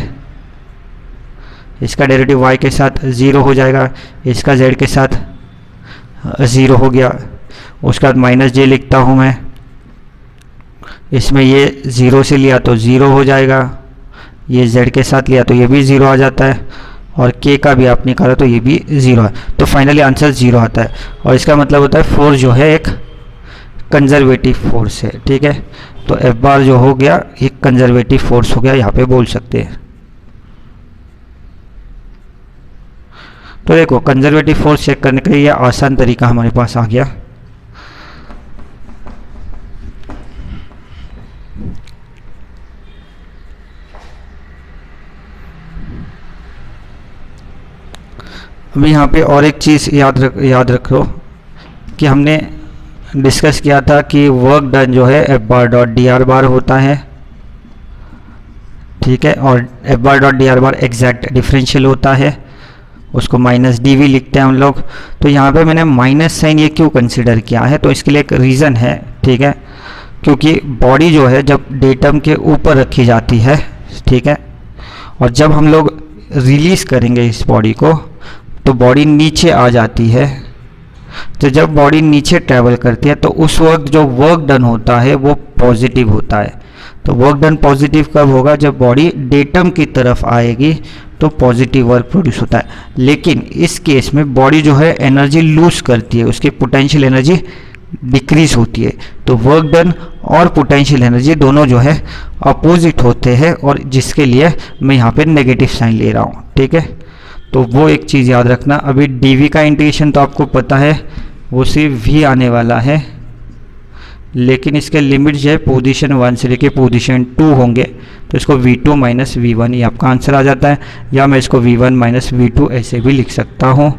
इसका डेरिवेटिव y के साथ 0 हो जाएगा, इसका z के साथ 0 हो गया। उसके बाद माइनस j लिखता हूँ मैं, इसमें ये 0 से लिया तो 0 हो जाएगा, ये z के साथ लिया तो ये भी 0 आ जाता है, और k का भी आप निकाला तो ये भी 0 है। तो फाइनली आंसर 0 आता है, और इसका मतलब होता है फोर्स जो है एक कंजर्वेटिव फोर्स है, ठीक है। तो एफ बार जो हो गया एक कंजर्वेटिव फोर्स हो गया, यहाँ पे बोल सकते हैं। तो देखो कंजर्वेटिव फोर्स चेक करने का ये आसान तरीका हमारे पास आ गया। अभी यहाँ पे और एक चीज़ याद रखो कि हमने डिस्कस किया था कि वर्क डन जो है F bar dot D R बार होता है, ठीक है। और F bar dot D R बार एग्जैक्ट डिफरेंशियल होता है, उसको माइनस डी वी लिखते हैं हम लोग। तो यहाँ पे मैंने माइनस साइन ये क्यों कंसिडर किया है, तो इसके लिए एक रीज़न है, ठीक है। क्योंकि बॉडी जो है जब डेटम के ऊपर रखी जाती है, ठीक है, और जब हम लोग रिलीज़ करेंगे इस बॉडी को तो बॉडी नीचे आ जाती है। तो जब बॉडी नीचे ट्रैवल करती है तो उस वक्त जो वर्क डन होता है वो पॉजिटिव होता है। तो वर्क डन पॉजिटिव कब होगा, जब बॉडी डेटम की तरफ आएगी तो पॉजिटिव वर्क प्रोड्यूस होता है। लेकिन इस केस में बॉडी जो है एनर्जी लूज करती है, उसकी पोटेंशियल एनर्जी डिक्रीज होती है। तो वर्क डन और पोटेंशियल एनर्जी दोनों जो है अपोजिट होते हैं, और जिसके लिए मैं यहाँ पे नेगेटिव साइन ले रहा हूँ, ठीक है। तो वो एक चीज़ याद रखना। अभी dv का इंटीग्रेशन तो आपको पता है, वो सिर्फ v आने वाला है, लेकिन इसके लिमिट जो है पोजीशन 1 से लेके पोजीशन 2 होंगे। तो इसको v2 माइनस v1 ये आपका आंसर आ जाता है, या मैं इसको v1 माइनस v2 ऐसे भी लिख सकता हूँ,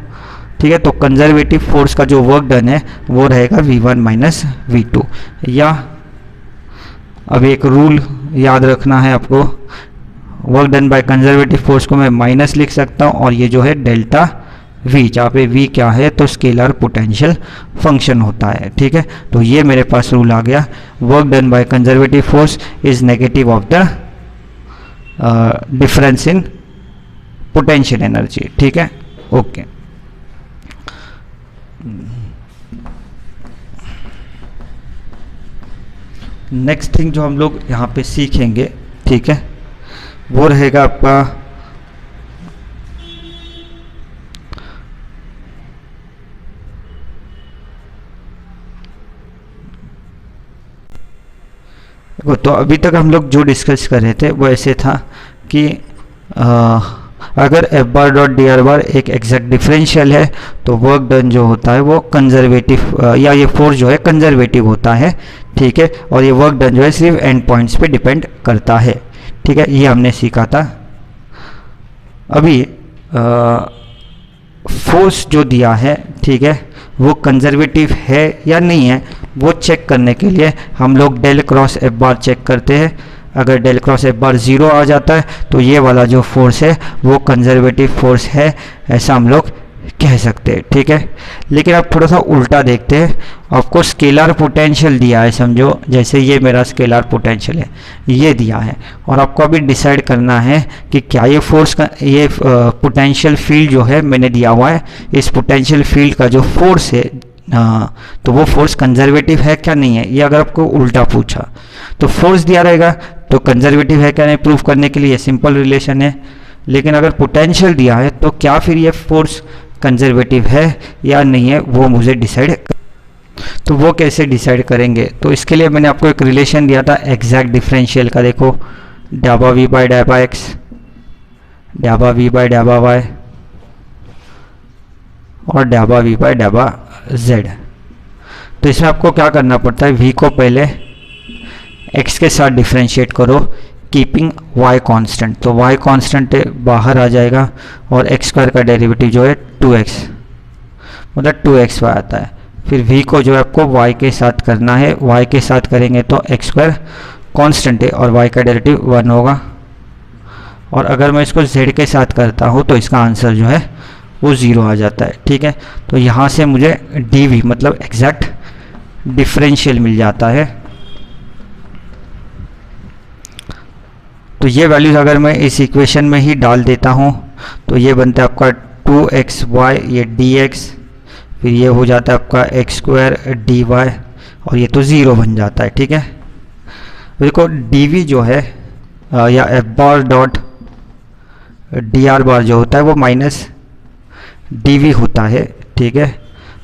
ठीक है। तो कंजर्वेटिव फोर्स का जो वर्क डन है वो रहेगा v1 माइनस v2। या अब एक रूल याद रखना है आपको, work done by conservative force को मैं माइनस लिख सकता हूँ, और ये जो है डेल्टा v, जहाँ पे v क्या है तो स्केलर पोटेंशियल फंक्शन होता है, ठीक है। तो ये मेरे पास रूल आ गया, work done by conservative force is negative of the difference in potential energy, ठीक है। ओके, नेक्स्ट थिंग जो हम लोग यहाँ पे सीखेंगे, ठीक है, वो रहेगा आपका तो अभी तक हम लोग जो डिस्कस कर रहे थे वो ऐसे था कि अगर F bar dot D R बार एक एग्जैक्ट डिफरेंशियल है तो वर्क डन जो होता है वो कंजर्वेटिव या ये फोर्स जो है कंजर्वेटिव होता है, ठीक है। और ये वर्क डन जो है सिर्फ एंड पॉइंट्स पे डिपेंड करता है, ठीक है। ये हमने सीखा था। अभी फोर्स जो दिया है, ठीक है, वो कंजर्वेटिव है या नहीं है वो चेक करने के लिए हम लोग डेल क्रॉस एफ बार चेक करते हैं। अगर डेल क्रॉस एफ बार 0 आ जाता है तो ये वाला जो फोर्स है वो कंजर्वेटिव फोर्स है, ऐसा हम लोग कह सकते हैं, ठीक है। लेकिन अब थोड़ा सा उल्टा देखते हैं। आपको स्केलर पोटेंशियल दिया है, समझो जैसे ये मेरा स्केलर पोटेंशियल है, ये दिया है, और आपको अभी डिसाइड करना है कि क्या ये फोर्स का ये पोटेंशियल फील्ड जो है मैंने दिया हुआ है, इस पोटेंशियल फील्ड का जो फोर्स है तो वो फोर्स कंजर्वेटिव है क्या नहीं है। ये अगर आपको उल्टा पूछा तो फोर्स दिया रहेगा तो कंजर्वेटिव है क्या नहीं प्रूव करने के लिए सिंपल रिलेशन है, लेकिन अगर पोटेंशियल दिया है तो क्या फिर ये फोर्स कंजर्वेटिव है या नहीं है, वो मुझे डिसाइड। तो वो कैसे डिसाइड करेंगे, तो इसके लिए मैंने आपको एक रिलेशन दिया था एग्जैक्ट डिफरेंशियल का। देखो डाबा वी बाय डाबा एक्स, डाबा वी बाय डाबा वाई और डाबा वी बाय डाबा जेड। तो इसमें आपको क्या करना पड़ता है, वी को पहले x के साथ डिफ्रेंशिएट करो कीपिंग y कांस्टेंट। तो y कांस्टेंट बाहर आ जाएगा और x स्क्वायर का डेरिवेटिव जो है 2x, मतलब 2xy आता है। फिर v को जो है आपको y के साथ करना है, y के साथ करेंगे तो x स्क्वायर कांस्टेंट है और y का डेरिवेटिव 1 होगा। और अगर मैं इसको z के साथ करता हूँ तो इसका आंसर जो है वो 0 आ जाता है। ठीक है, तो यहाँ से मुझे dv मतलब एग्जैक्ट डिफरेंशियल मिल जाता है। तो ये वैल्यूज अगर मैं इस इक्वेशन में ही डाल देता हूँ तो ये बनता है आपका 2xy, ये dx, फिर ये हो जाता है आपका x स्क्वायर dy और ये तो 0 बन जाता है। ठीक है, देखो dv जो है या F bar dot D R बार जो होता है वो माइनस dv होता है। ठीक है,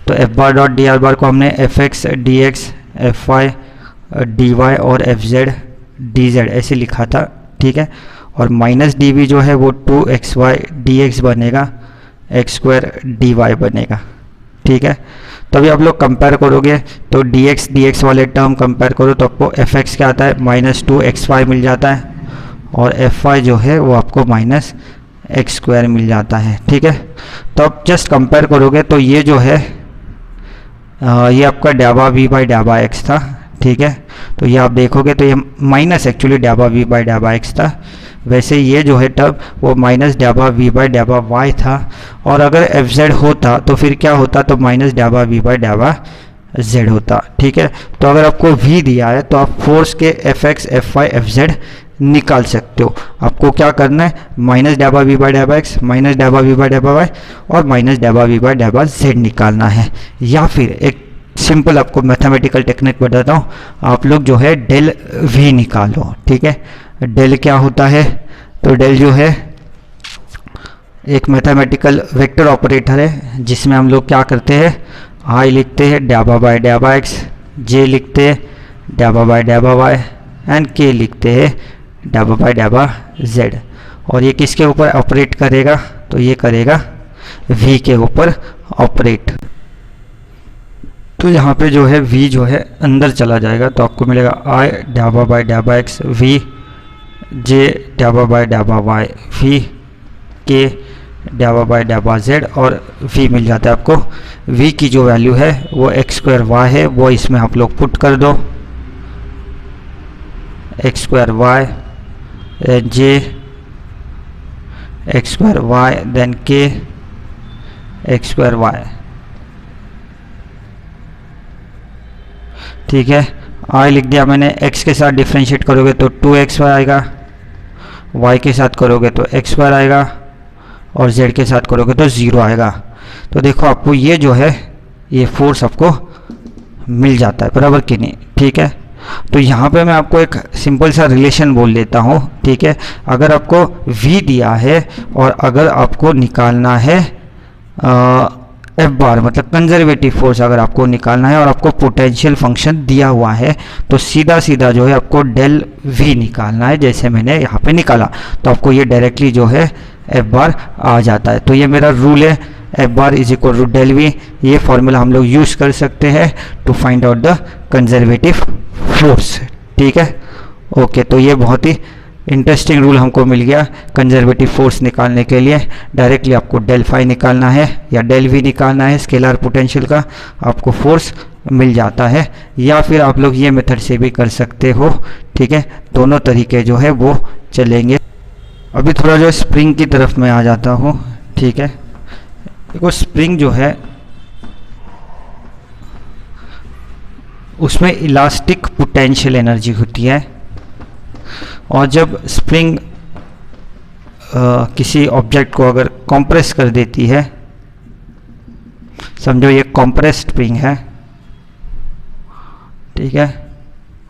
तो F bar dot D R bar को हमने F X D X F Y D Y और एफ जेड डी जेड ऐसे लिखा था। ठीक है, और माइनस dv जो है वो 2xy dx बनेगा, x स्क्वायर dy बनेगा। ठीक है, तो अभी आप लोग कंपेयर करोगे तो dx वाले टर्म कंपेयर करो तो आपको fx क्या आता है, माइनस 2xy मिल जाता है और fy जो है वो आपको माइनस x स्क्वायर मिल जाता है। ठीक है, तो आप जस्ट कंपेयर करोगे तो ये जो है ये आपका डाबा वी बाई डाबा एक्स था। ठीक है, तो ये आप देखोगे तो ये माइनस एक्चुअली डाबा वी बाई डाबा एक्स था, वैसे ये जो है टर्म वो माइनस डाबा वी बाई डाबा वाई था। और अगर एफ जेड होता तो फिर क्या होता, तो माइनस डाबा वी बाई डाबा जेड होता। ठीक है, तो अगर आपको v दिया है तो आप फोर्स के F X F Y F Z निकाल सकते हो। आपको क्या करना है, माइनस डाबा वी बाई डाबा एक्स, माइनस डाबा वी बाई डाबा वाई और माइनस डाबा वी बाई डाबा जेड निकालना है। या फिर एक सिंपल आपको मैथमेटिकल टेक्निक बताता हूँ, आप लोग जो है डेल वी निकालो। ठीक है, डेल क्या होता है, तो डेल जो है एक मैथमेटिकल वेक्टर ऑपरेटर है जिसमें हम लोग क्या करते हैं, आई लिखते हैं डाबा बाय डाबा एक्स, जे लिखते हैं डाबा बाय डाबा वाई एंड के लिखते हैं डाबा बाय डाबा जेड। और ये किसके ऊपर ऑपरेट करेगा, तो ये करेगा v के ऊपर ऑपरेट। तो यहाँ पे जो है v जो है अंदर चला जाएगा तो आपको मिलेगा आई डाबा बाय डाबा एक्स वी, जे डाबा बाय डाबा वाई वी, के डाबा बाय डाबा जेड और v मिल जाता है आपको। v की जो वैल्यू है वो एक्स स्क्वायर वाई है, वो इसमें आप लोग पुट कर दो, एक्स स्क्वायर वाई जे एक्स स्क्वायर वाई देन के एक्स स्क्वायर वाई। ठीक है, आई लिख दिया मैंने। x के साथ डिफ्रेंशिएट करोगे तो 2xy आएगा, y के साथ करोगे तो x स्क्वायर आएगा और z के साथ करोगे तो 0 आएगा। तो देखो आपको ये जो है ये फोर्स आपको मिल जाता है, बराबर कि नहीं। ठीक है, तो यहाँ पे मैं आपको एक सिंपल सा रिलेशन बोल देता हूँ। ठीक है, अगर आपको v दिया है और अगर आपको निकालना है एफ बार मतलब कंजर्वेटिव फोर्स अगर आपको निकालना है और आपको पोटेंशियल फंक्शन दिया हुआ है तो सीधा सीधा जो है आपको डेल वी निकालना है, जैसे मैंने यहाँ पे निकाला तो आपको ये डायरेक्टली जो है एफ बार आ जाता है। तो ये मेरा रूल है, F bar is equal to del V. ये फॉर्मूला हम लोग यूज़ कर सकते हैं to find out the conservative force. ठीक है, ओके, तो ये बहुत ही इंटरेस्टिंग रूल हमको मिल गया कंजर्वेटिव फोर्स निकालने के लिए। डायरेक्टली आपको डेल फाई निकालना है या डेल वी निकालना है, स्केलर पोटेंशियल का आपको फोर्स मिल जाता है। या फिर आप लोग ये मेथड से भी कर सकते हो। ठीक है, दोनों तरीके जो है वो चलेंगे। अभी थोड़ा जो स्प्रिंग की तरफ मैं आ जाता हूँ। ठीक है, देखो स्प्रिंग जो है उसमें इलास्टिक पोटेंशियल एनर्जी होती है और जब स्प्रिंग किसी ऑब्जेक्ट को अगर कंप्रेस कर देती है, समझो ये कंप्रेस्ड स्प्रिंग है। ठीक है,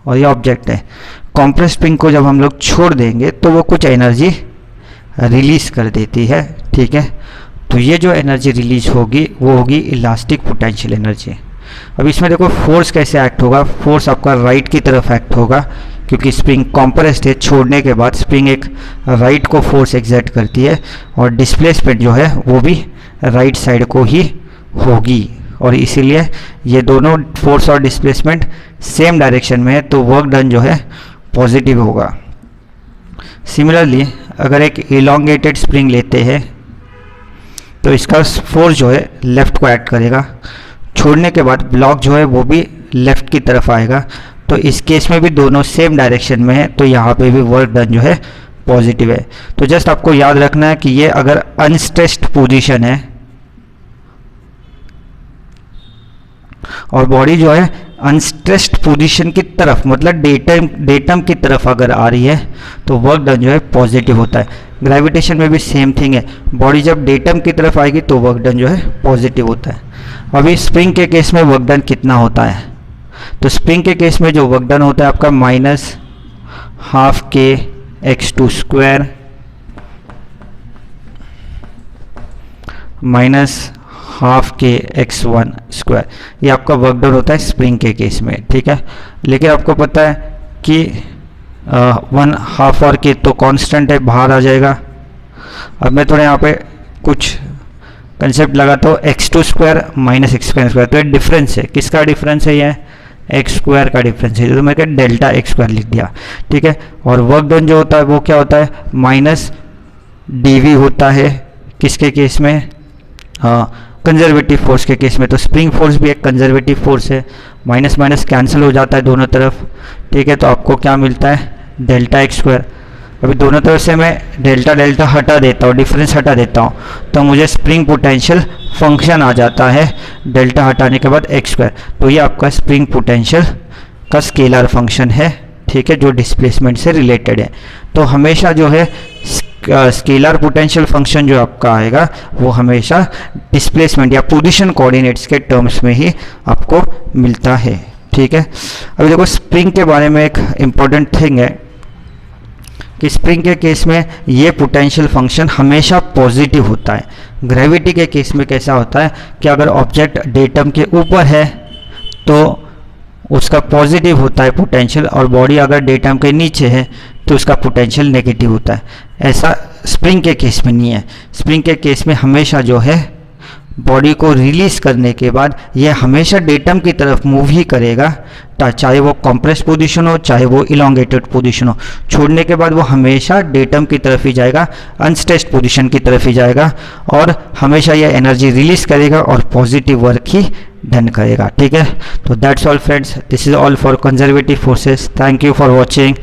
और ये ऑब्जेक्ट है। कंप्रेस्ड स्प्रिंग को जब हम लोग छोड़ देंगे तो वो कुछ एनर्जी रिलीज़ कर देती है, ठीक है। तो ये जो एनर्जी रिलीज होगी वो होगी इलास्टिक पोटेंशियल एनर्जी। अब इसमें देखो फोर्स कैसे एक्ट होगा, फोर्स आपका राइट की तरफ एक्ट होगा, क्योंकि स्प्रिंग कॉम्प्रेस्ड है, छोड़ने के बाद स्प्रिंग एक राइट को फोर्स एक्सर्ट करती है, और डिस्प्लेसमेंट जो है वो भी राइट साइड को ही होगी, और इसीलिए ये दोनों फोर्स और डिस्प्लेसमेंट सेम डायरेक्शन में है, तो वर्क डन जो है पॉजिटिव होगा। सिमिलरली अगर एक इलोंगेटेड स्प्रिंग लेते हैं तो इसका फोर्स जो है लेफ़्ट को एक्ट करेगा, छोड़ने के बाद ब्लॉक जो है वो भी लेफ़्ट की तरफ आएगा, तो इस केस में भी दोनों सेम डायरेक्शन में है, तो यहाँ पे भी वर्क डन जो है पॉजिटिव है। तो जस्ट आपको याद रखना है कि ये अगर अनस्ट्रेस्ड पोजीशन है और बॉडी जो है अनस्ट्रेस्ड पोजीशन की तरफ, मतलब डेटम की तरफ अगर आ रही है, तो वर्क डन जो है पॉजिटिव होता है। ग्रेविटेशन में भी सेम थिंग है, बॉडी जब डेटम की तरफ आएगी तो वर्क डन जो है पॉजिटिव होता है। अभी स्प्रिंग के केस में वर्क डन कितना होता है, तो स्प्रिंग के केस में जो वर्क डन होता है आपका -12kx² -12kx1², ये आपका वर्क डन होता है स्प्रिंग के केस में, ठीक है। लेकिन आपको पता है कि 1/2 और के तो कांस्टेंट है, बाहर आ जाएगा। अब मैं थोड़ा यहाँ पे कुछ कंसेप्ट लगाता हूँ, x² -x², तो ये डिफरेंस है, किसका डिफरेंस है, ये x² का डिफरेंस है, तो मैं क्या डेल्टा x² लिख दिया, ठीक है। और वर्क डन जो होता है वो क्या होता है, -dv होता है, किसके केस में, कंजर्वेटिव फोर्स के केस में। तो स्प्रिंग फोर्स भी एक कंजर्वेटिव फोर्स है, माइनस माइनस कैंसिल हो जाता है दोनों तरफ, ठीक है। तो आपको क्या मिलता है, डेल्टा x²। अभी दोनों तरफ से मैं डेल्टा हटा देता हूँ, डिफरेंस हटा देता हूँ, तो मुझे स्प्रिंग पोटेंशियल फंक्शन आ जाता है डेल्टा हटाने के बाद x²। तो ये आपका स्प्रिंग पोटेंशियल का स्केलर फंक्शन है, ठीक है, जो डिस्प्लेसमेंट से रिलेटेड है। तो हमेशा जो है स्केलर पोटेंशियल फंक्शन जो आपका आएगा वो हमेशा डिस्प्लेसमेंट या पोजीशन कोऑर्डिनेट्स के टर्म्स में ही आपको मिलता है, ठीक है। अभी देखो स्प्रिंग के बारे में एक इम्पॉर्टेंट थिंग है कि स्प्रिंग के केस में ये पोटेंशियल फंक्शन हमेशा पॉजिटिव होता है। ग्रेविटी के केस में कैसा होता है कि अगर ऑब्जेक्ट डेटम के ऊपर है तो उसका पॉजिटिव होता है पोटेंशियल, और बॉडी अगर डेटम के नीचे है तो उसका पोटेंशियल नेगेटिव होता है। ऐसा स्प्रिंग के केस में नहीं है। स्प्रिंग के केस में हमेशा जो है बॉडी को रिलीज करने के बाद ये हमेशा डेटम की तरफ मूव ही करेगा, चाहे वो कॉम्प्रेस पोजीशन हो चाहे वो इलोंगेटेड पोजीशन हो। छोड़ने के बाद वो हमेशा डेटम की तरफ ही जाएगा, अनस्ट्रेस्ड पोजीशन की तरफ ही जाएगा, और हमेशा ये एनर्जी रिलीज करेगा और पॉजिटिव वर्क ही डन करेगा, ठीक है। तो that's all friends, this is all for conservative forces. Thank you for watching.